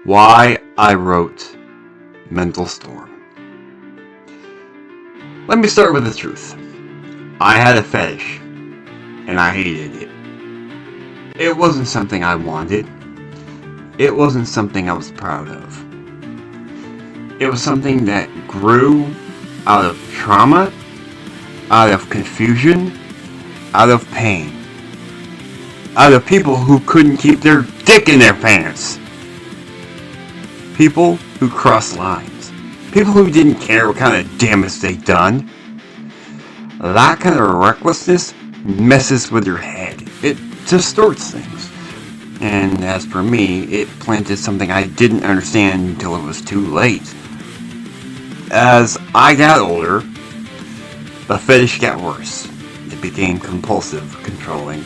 Why I wrote Mental Storm. Let me start with the truth. I had a fetish, and I hated it. It wasn't something I wanted. It wasn't something I was proud of. It was something that grew out of trauma, out of confusion, out of pain, out of people who couldn't keep their dick in their pants. People who crossed lines. People who didn't care what kind of damage they'd done. That kind of recklessness messes with your head. It distorts things. And as for me, it planted something I didn't understand until it was too late. As I got older, the fetish got worse. It became compulsive, controlling.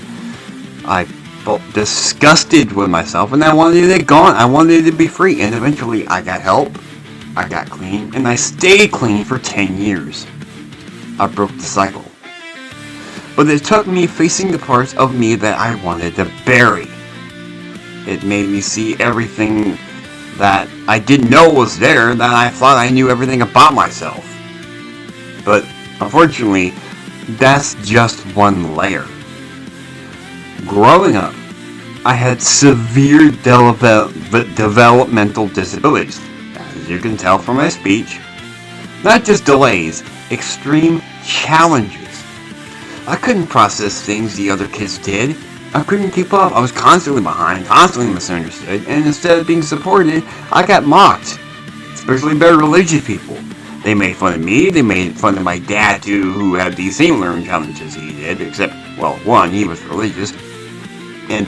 I felt disgusted with myself and I wanted it gone. I wanted it to be free. And eventually I got help. I got clean. And I stayed clean for 10 years. I broke the cycle. But it took me facing the parts of me that I wanted to bury. It made me see everything that I didn't know was there, that I thought I knew everything about myself. But unfortunately, that's just one layer. Growing up, I had severe developmental disabilities, as you can tell from my speech. Not just delays, extreme challenges. I couldn't process things the other kids did. I couldn't keep up. I was constantly behind, constantly misunderstood, and instead of being supported, I got mocked. Especially by religious people. They made fun of me, they made fun of my dad too, who had these same learning challenges he did, except, well, one, he was religious. And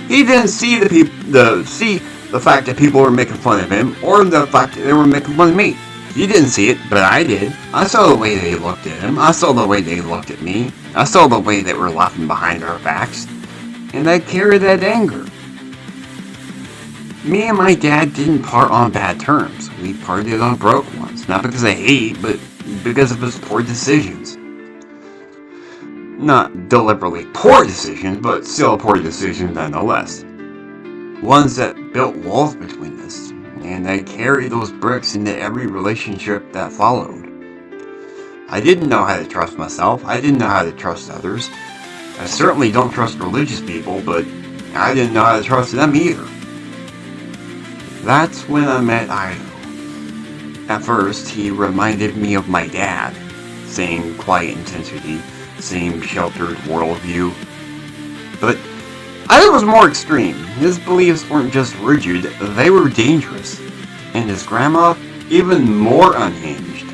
he didn't see the fact that people were making fun of him, or the fact that they were making fun of me. He didn't see it, but I did. I saw the way they looked at him. I saw the way they looked at me. I saw the way they were laughing behind our backs. And I carried that anger. Me and my dad didn't part on bad terms. We parted on broke ones. Not because of hate, but because of his poor decisions. Not deliberately poor decisions, but still poor decisions nonetheless. Ones that built walls between us. And I carried those bricks into every relationship that followed. I didn't know how to trust myself. I didn't know how to trust others. I certainly don't trust religious people, but I didn't know how to trust them either. That's when I met Ido. At first, he reminded me of my dad. Same quiet intensity, same sheltered worldview. But Ido was more extreme. His beliefs weren't just rigid, they were dangerous. And his grandma, even more unhinged.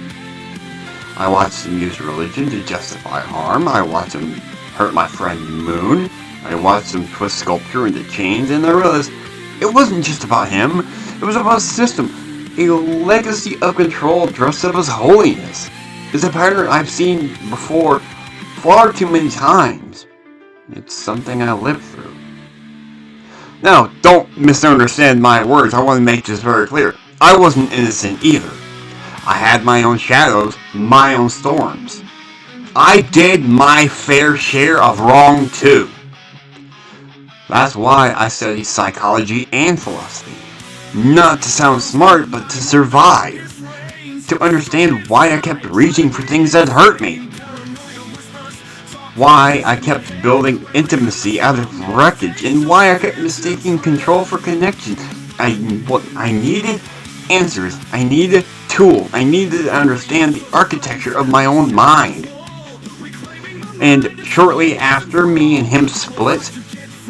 I watched him use religion to justify harm. I watched him hurt my friend Moon. I watched him twist sculpture into chains, and I realized it wasn't just about him. It was about a system, a legacy of control dressed up as holiness. It's a pattern I've seen before far too many times. It's something I lived through. Now, don't misunderstand my words. I want to make this very clear. I wasn't innocent either. I had my own shadows, my own storms. I did my fair share of wrong too. That's why I study psychology and philosophy. Not to sound smart, but to survive. To understand why I kept reaching for things that hurt me. Why I kept building intimacy out of wreckage, and why I kept mistaking control for connection. I needed answers. I needed tools. I needed to understand the architecture of my own mind. And shortly after me and him split,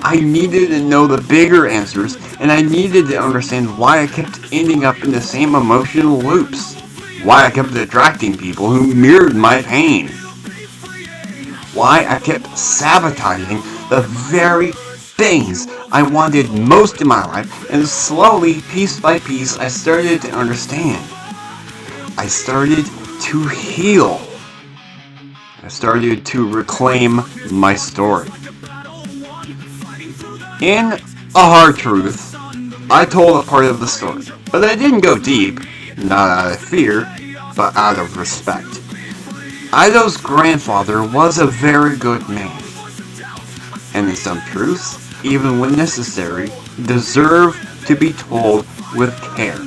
I needed to know the bigger answers, and I needed to understand why I kept ending up in the same emotional loops. Why I kept attracting people who mirrored my pain. Why I kept sabotaging the very things I wanted most in my life, and slowly, piece by piece, I started to understand. I started to heal. I started to reclaim my story. In A Hard Truth, I told a part of the story, but I didn't go deep, not out of fear, but out of respect. Ido's grandfather was a very good man, and in some truths, even when necessary, deserve to be told with care.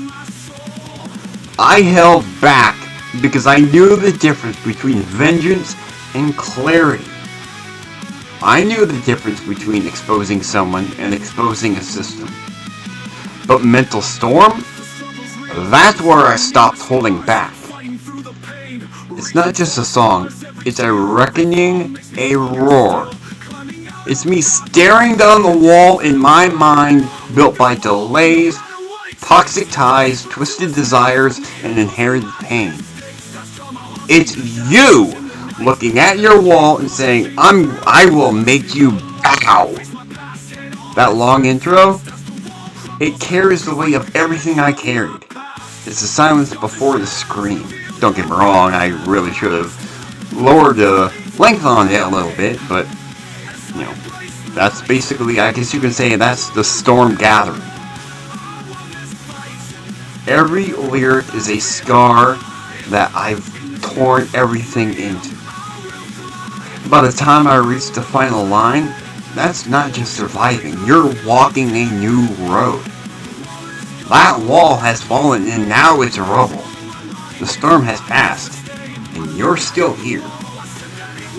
I held back because I knew the difference between vengeance and clarity. I knew the difference between exposing someone and exposing a system. But mental storm? That's where I stopped holding back. It's not just a song, it's a reckoning, a roar. It's me staring down the wall in my mind built by delays, toxic ties, twisted desires, and inherited pain. It's you looking at your wall and saying, I will make you bow. That long intro, it carries the weight of everything I carried. It's the silence before the scream. Don't get me wrong, I really should have lowered the length on it a little bit, but, that's basically, I guess you can say, that's the storm gathering. Every lyric is a scar that I've torn everything into. By the time I reach the final line, that's not just surviving, you're walking a new road. That wall has fallen and now it's rubble. The storm has passed, and you're still here.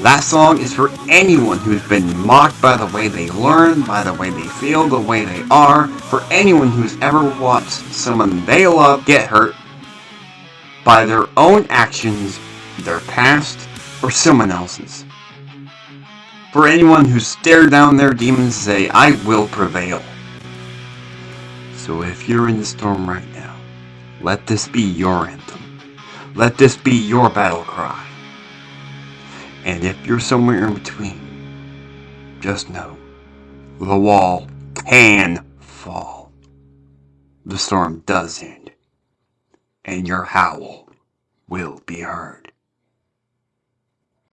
That song is for anyone who's been mocked by the way they learn, by the way they feel, the way they are, for anyone who's ever watched someone they love get hurt by their own actions, their past, or someone else's. For anyone who stared down their demons and say, I will prevail. So if you're in the storm right now, let this be your anthem. Let this be your battle cry. And if you're somewhere in between, just know, the wall can fall. The storm does end, and your howl will be heard.